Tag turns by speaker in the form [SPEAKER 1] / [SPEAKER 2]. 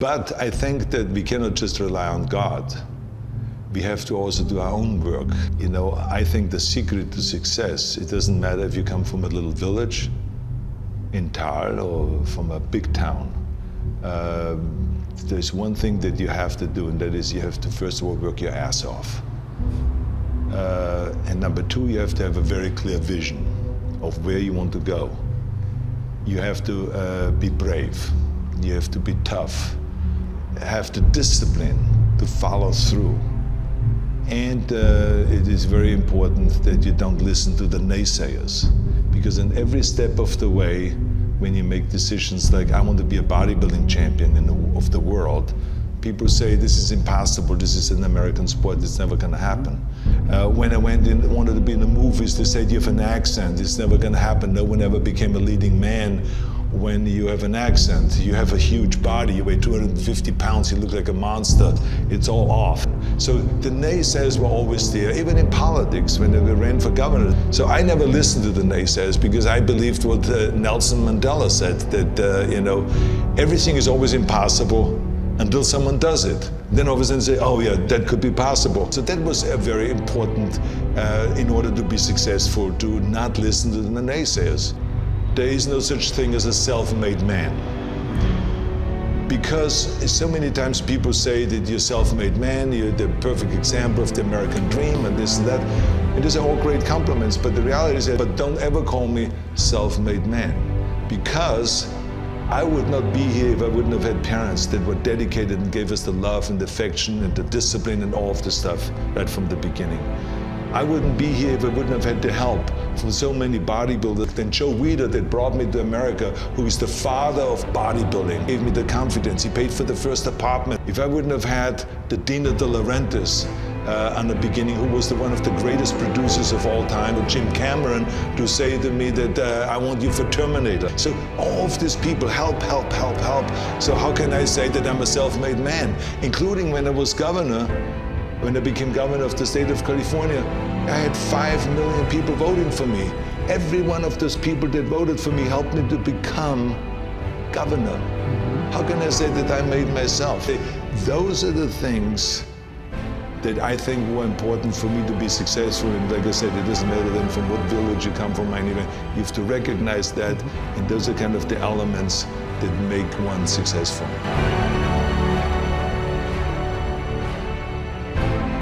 [SPEAKER 1] But I think that we cannot just rely on God. We have to also do our own work. You know, I think the secret to success, it doesn't matter if you come from a little village in Tal or from a big town. There's one thing that you have to do, and that is you have to first of all work your ass off. And number two, you have to have a very clear vision of where you want to go. You have to be brave. You have to be tough. Have the discipline to follow through. And it is very important that you don't listen to the naysayers, because in every step of the way, when you make decisions like, I want to be a bodybuilding champion of the world, people say, this is impossible, this is an American sport, it's never going to happen. When I wanted to be in the movies, they said, you have an accent, it's never going to happen. No one ever became a leading man when you have an accent. You have a huge body, you weigh 250 pounds, you look like a monster. It's all off. So the naysayers were always there, even in politics when they ran for governor. So I never listened to the naysayers because I believed what Nelson Mandela said, that you know, everything is always impossible until someone does it. Then all of a sudden say, oh yeah, that could be possible. So that was very important in order to be successful, to not listen to the naysayers. There is no such thing as a self-made man. Because so many times people say that you're a self-made man, you're the perfect example of the American dream and this and that. And these are all great compliments, but the reality is that, but don't ever call me self-made man. Because I would not be here if I wouldn't have had parents that were dedicated and gave us the love and the affection and the discipline and all of the stuff right from the beginning. I wouldn't be here if I wouldn't have had the help from so many bodybuilders. Then Joe Weider, that brought me to America, who is the father of bodybuilding, gave me the confidence. He paid for the first apartment. If I wouldn't have had the Dino De Laurentiis on the beginning, who was one of the greatest producers of all time, or Jim Cameron, to say to me that I want you for Terminator. So all of these people help. So how can I say that I'm a self-made man? Including when I was governor. When I became governor of the state of California, I had 5 million people voting for me. Every one of those people that voted for me helped me to become governor. How can I say that I made myself? Those are the things that I think were important for me to be successful. And like I said, it doesn't matter then from what village you come from or anything. You have to recognize that, and those are kind of the elements that make one successful.